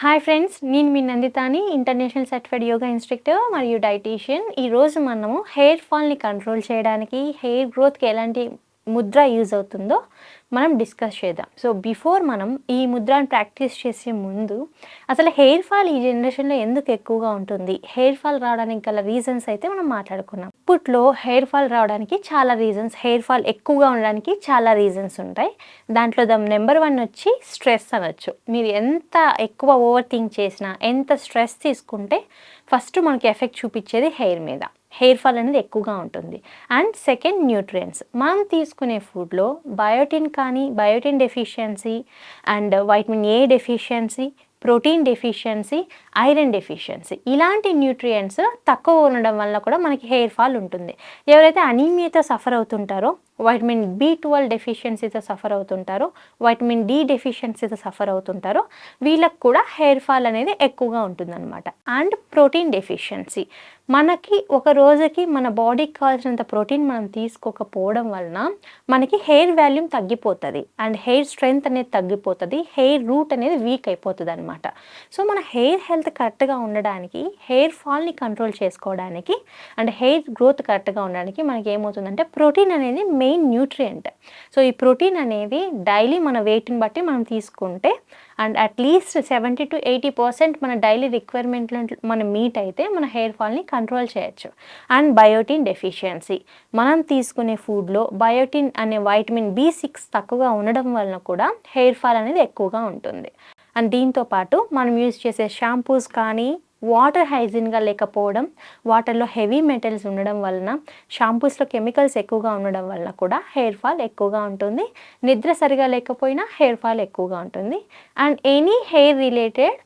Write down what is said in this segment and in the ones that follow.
Hi friends, నేను మీ నందితాని, international certified yoga instructor మరియు dietitian. ఈరోజు మనము హెయిర్ ఫాల్ని కంట్రోల్ చేయడానికి, హెయిర్ గ్రోత్కి ఎలాంటి ముద్ర యూజ్ అవుతుందో మనం డిస్కస్ చేద్దాం. సో బిఫోర్ మనం ఈ ముద్రను ప్రాక్టీస్ చేసే ముందు అసలు హెయిర్ ఫాల్ ఈ జనరేషన్లో ఎందుకు ఎక్కువగా ఉంటుంది, హెయిర్ ఫాల్ రావడానికి గల రీజన్స్ అయితే మనం మాట్లాడుకున్నాం. ఇప్పట్లో హెయిర్ ఫాల్ రావడానికి చాలా రీజన్స్, హెయిర్ ఫాల్ ఎక్కువగా ఉండడానికి చాలా రీజన్స్ ఉంటాయి. దాంట్లో నెంబర్ 1 వచ్చి స్ట్రెస్ అనొచ్చు. మీరు ఎంత ఎక్కువ ఓవర్ థింక్ చేసినా, ఎంత స్ట్రెస్ తీసుకుంటే ఫస్ట్ మనకి ఎఫెక్ట్ చూపించేది హెయిర్ మీద. హెయిర్ ఫాల్ అనేది ఎక్కువగా ఉంటుంది. And second, nutrients. మనం తీసుకునే ఫుడ్లో బయోటిన్ కానీ, biotin deficiency and vitamin A deficiency, protein deficiency, iron deficiency, ఇలాంటి న్యూట్రియంట్స్ తక్కువ ఉండడం వల్ల కూడా మనకి హెయిర్ ఫాల్ ఉంటుంది. ఎవరైతే అనీమియాతో సఫర్ అవుతుంటారో, వైటమిన్ B12 డెఫిషియన్సీతో సఫర్ అవుతుంటారో, వైటమిన్ D డెఫిషియన్సీతో సఫర్ అవుతుంటారో వీళ్ళకి కూడా హెయిర్ ఫాల్ అనేది ఎక్కువగా ఉంటుందన్నమాట. అండ్ ప్రోటీన్ డెఫిషియన్సీ, మనకి ఒక రోజుకి మన బాడీకి కావాల్సినంత ప్రోటీన్ మనం తీసుకోకపోవడం వలన మనకి హెయిర్ వాల్యూమ్ తగ్గిపోతుంది అండ్ హెయిర్ స్ట్రెంగ్త్ అనేది తగ్గిపోతుంది, హెయిర్ రూట్ అనేది వీక్ అయిపోతుంది అనమాట. సో మన హెయిర్ హెల్త్ కరెక్ట్గా ఉండడానికి, హెయిర్ ఫాల్ని కంట్రోల్ చేసుకోవడానికి అండ్ హెయిర్ గ్రోత్ కరెక్ట్గా ఉండడానికి మనకి ఏమవుతుందంటే ప్రోటీన్ అనేది మెయిన్ న్యూట్రియంట్. సో ఈ ప్రోటీన్ అనేది డైలీ మన వెయిట్ని బట్టి మనం తీసుకుంటే అండ్ అట్లీస్ట్ 70 to 80% మన డైలీ రిక్వైర్మెంట్లో మనం మీట్ అయితే మన హెయిర్ ఫాల్ని కంట్రోల్ చేయొచ్చు. అండ్ బయోటిన్ డెఫిషియన్సీ, మనం తీసుకునే ఫుడ్లో బయోటిన్ అనే వైటమిన్ B6 తక్కువగా ఉండడం వలన కూడా హెయిర్ ఫాల్ అనేది ఎక్కువగా ఉంటుంది. అండ్ దీంతోపాటు మనం యూజ్ చేసే షాంపూస్ కానీ వాటర్ హైజీన్గా లేకపోవడం, వాటర్లో హెవీ మెటల్స్ ఉండడం వలన, షాంపూస్లో కెమికల్స్ ఎక్కువగా ఉండడం వలన కూడా హెయిర్ ఫాల్ ఎక్కువగా ఉంటుంది. నిద్ర సరిగా లేకపోయినా హెయిర్ ఫాల్ ఎక్కువగా ఉంటుంది. And any hair related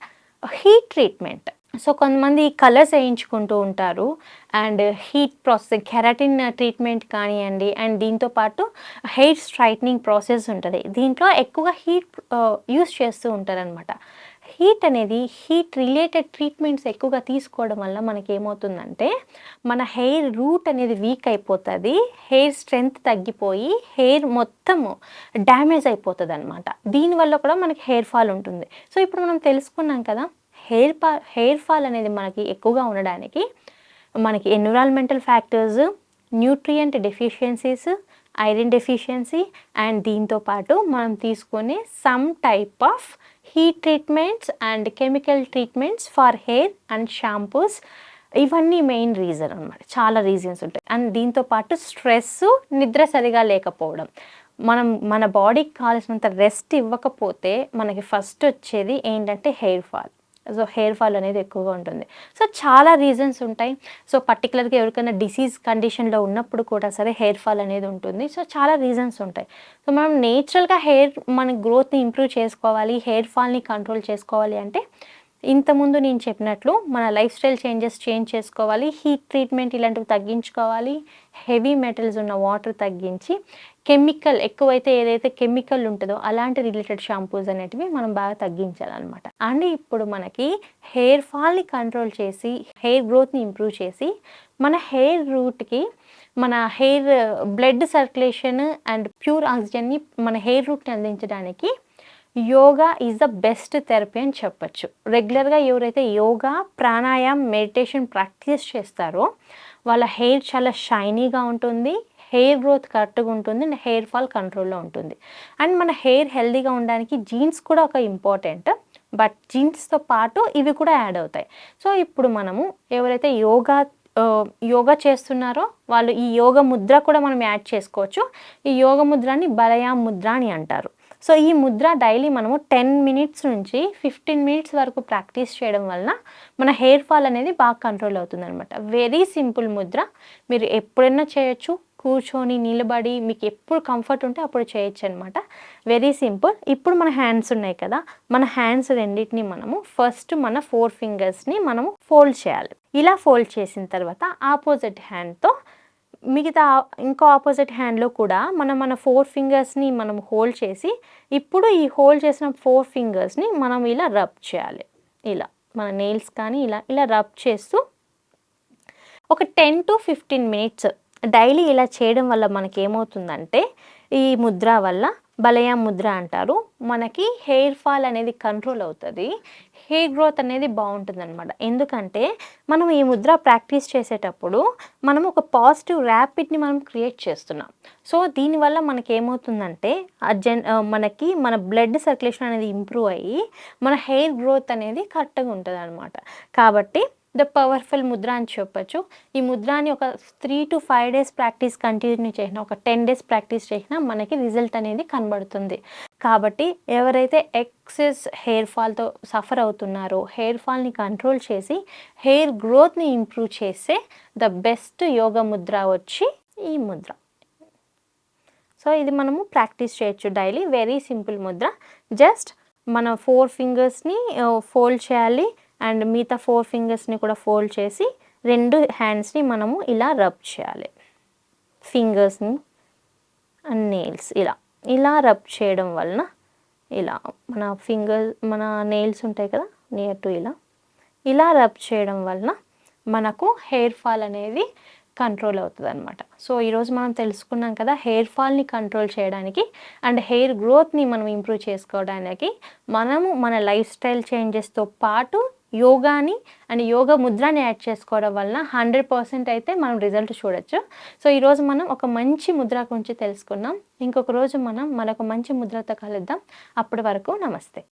heat treatment. So కొంతమంది కలర్స్ వేయించుకుంటూ ఉంటారు and heat process, keratin treatment కానివ్వండి, అండ్ దీంతోపాటు హెయిర్ స్ట్రైట్నింగ్ ప్రాసెస్ ఉంటుంది. దీంట్లో ఎక్కువగా హీట్ యూస్ చేస్తూ ఉంటారనమాట. హీట్ అనేది, హీట్ రిలేటెడ్ ట్రీట్మెంట్స్ ఎక్కువగా తీసుకోవడం వల్ల మనకి ఏమవుతుందంటే మన హెయిర్ రూట్ అనేది వీక్ అయిపోతుంది, హెయిర్ స్ట్రెంగ్త్ తగ్గిపోయి హెయిర్ మొత్తము డ్యామేజ్ అయిపోతుంది అనమాట. దీనివల్ల కూడా మనకి హెయిర్ ఫాల్ ఉంటుంది. సో ఇప్పుడు మనం తెలుసుకున్నాం కదా, హెయిర్ ఫాల్ అనేది మనకి ఎక్కువగా ఉండడానికి మనకి environmental factors, nutrient deficiencies, iron deficiency and దీంతోపాటు మనం తీసుకునే some type of heat treatments and chemical treatments for hair and shampoos, ఇవన్నీ మెయిన్ రీజన్ అనమాట. చాలా రీజన్స్ ఉంటాయి. అండ్ దీంతోపాటు స్ట్రెస్, నిద్ర సరిగా లేకపోవడం, మన బాడీకి కావాల్సినంత రెస్ట్ ఇవ్వకపోతే మనకి ఫస్ట్ వచ్చేది ఏంటంటే hair fall. So hair fall అనేది ఎక్కువగా ఉంటుంది. సో చాలా రీజన్స్ ఉంటాయి. సో పర్టికులర్గా ఎవరికైనా డిసీజ్ కండిషన్లో ఉన్నప్పుడు కూడా సరే హెయిర్ ఫాల్ అనేది ఉంటుంది. సో చాలా రీజన్స్ ఉంటాయి. సో మనం నేచురల్గా మన గ్రోత్ని ఇంప్రూవ్ చేసుకోవాలి, హెయిర్ ఫాల్ని కంట్రోల్ చేసుకోవాలి అంటే ఇంతకుముందు నేను చెప్పినట్లు మన లైఫ్ స్టైల్ చేంజ్ చేసుకోవాలి, హీట్ ట్రీట్మెంట్ ఇలాంటివి తగ్గించుకోవాలి, హెవీ మెటల్స్ ఉన్న వాటర్ తగ్గించి, కెమికల్ ఎక్కువైతే ఏదైతే కెమికల్ ఉంటుందో అలాంటి రిలేటెడ్ షాంపూస్ అనేటివి మనం బాగా తగ్గించాలన్నమాట. అండ్ ఇప్పుడు మనకి హెయిర్ ఫాల్ని కంట్రోల్ చేసి, హెయిర్ గ్రోత్ని ఇంప్రూవ్ చేసి, మన హెయిర్ రూట్కి, మన hair blood circulation and pure ఆక్సిజన్ని మన హెయిర్ రూట్ని అందించడానికి yoga is the best therapy అని చెప్పచ్చు. రెగ్యులర్గా ఎవరైతే యోగా, ప్రాణాయామం, మెడిటేషన్ ప్రాక్టీస్ చేస్తారో వాళ్ళ హెయిర్ చాలా షైనీగా ఉంటుంది, హెయిర్ గ్రోత్ కరెక్ట్గా ఉంటుంది అండ్ హెయిర్ ఫాల్ కంట్రోల్లో ఉంటుంది. అండ్ మన హెయిర్ హెల్దీగా ఉండడానికి జీన్స్ కూడా ఒక ఇంపార్టెంట్, బట్ జీన్స్తో పాటు ఇవి కూడా యాడ్ అవుతాయి. సో ఇప్పుడు మనము ఎవరైతే యోగా చేస్తున్నారో వాళ్ళు ఈ యోగ ముద్ర కూడా మనం యాడ్ చేసుకోవచ్చు. ఈ యోగ ముద్రని బలయాం ముద్ర అని అంటారు. సో ఈ ముద్ర డైలీ మనము 10 minutes నుంచి 15 minutes వరకు ప్రాక్టీస్ చేయడం వలన మన హెయిర్ ఫాల్ అనేది బాగా కంట్రోల్ అవుతుంది అనమాట. వెరీ సింపుల్ ముద్ర, మీరు ఎప్పుడైనా చేయొచ్చు, కూర్చొని, నిలబడి, మీకు ఎప్పుడు కంఫర్ట్ ఉంటే అప్పుడు చేయొచ్చు అనమాట. Very simple. ఇప్పుడు మన హ్యాండ్స్ ఉన్నాయి కదా, మన హ్యాండ్స్ రెండింటిని మనము ఫస్ట్ మన 4 fingers మనము ఫోల్డ్ చేయాలి. ఇలా ఫోల్డ్ చేసిన తర్వాత ఆపోజిట్ హ్యాండ్తో మిగతా ఇంకో ఆపోజిట్ హ్యాండ్లో కూడా మన 4 fingers మనం హోల్డ్ చేసి, ఇప్పుడు ఈ హోల్డ్ చేసిన 4 fingers మనం ఇలా రబ్ చేయాలి. ఇలా మన నెయిల్స్ కానీ ఇలా రబ్ చేస్తూ ఒక 10 to 15 minutes డైలీ ఇలా చేయడం వల్ల మనకి ఏమవుతుందంటే ఈ ముద్ర వల్ల బలయాం ముద్ర అంటారు, మనకి హెయిర్ ఫాల్ అనేది కంట్రోల్ అవుతుంది, హెయిర్ గ్రోత్ అనేది బాగుంటుందన్నమాట. ఎందుకంటే మనం ఈ ముద్ర ప్రాక్టీస్ చేసేటప్పుడు మనం ఒక పాజిటివ్ ర్యాపిడ్ని మనం క్రియేట్ చేస్తున్నాం. సో దీనివల్ల మనకేమవుతుందంటే మనకి మన బ్లడ్ సర్క్యులేషన్ అనేది ఇంప్రూవ్ అయ్యి మన హెయిర్ గ్రోత్ అనేది కరెక్ట్గా ఉంటుందన్నమాట. కాబట్టి ద పవర్ఫుల్ ముద్ర అని చెప్పొచ్చు. ఈ ముద్రని ఒక 3 to 5 డేస్ ప్రాక్టీస్ కంటిన్యూ చేసినా, ఒక 10 డేస్ ప్రాక్టీస్ చేసినా మనకి రిజల్ట్ అనేది కనబడుతుంది. కాబట్టి ఎవరైతే ఎక్సెస్ హెయిర్ ఫాల్తో సఫర్ అవుతున్నారో, హెయిర్ ఫాల్ని కంట్రోల్ చేసి హెయిర్ గ్రోత్ని ఇంప్రూవ్ చేసే ద బెస్ట్ యోగా ముద్ర వచ్చి ఈ ముద్ర. సో ఇది మనము ప్రాక్టీస్ చేయొచ్చు daily. Very simple Mudra. Just మన 4 ఫింగర్స్ని ఫోల్డ్ చేయాలి అండ్ మిగతా 4 ఫింగర్స్ని కూడా ఫోల్డ్ చేసి 2 హ్యాండ్స్ని మనము ఇలా రబ్ చేయాలి. ఫింగర్స్ని అండ్ నెయిల్స్ ఇలా రబ్ చేయడం వలన ఇలా మన నెయిల్స్ ఉంటాయి కదా, నియర్ టు ఇలా రబ్ చేయడం వలన మనకు హెయిర్ ఫాల్ అనేది కంట్రోల్ అవుతుంది అనమాట. సో ఈరోజు మనం తెలుసుకున్నాం కదా, హెయిర్ ఫాల్ని కంట్రోల్ చేయడానికి అండ్ హెయిర్ గ్రోత్ని మనం ఇంప్రూవ్ చేసుకోవడానికి మనము మన లైఫ్ స్టైల్ చేంజెస్తో పాటు యోగాని అండ్ యోగా ముద్రని యాడ్ చేసుకోవడం వలన 100% అయితే మనం రిజల్ట్ చూడొచ్చు. సో ఈరోజు మనం ఒక మంచి ముద్ర గురించి తెలుసుకున్నాం. ఇంకొక రోజు మనం మరొక మంచి ముద్రతో కలుద్దాం. అప్పటి వరకు నమస్తే.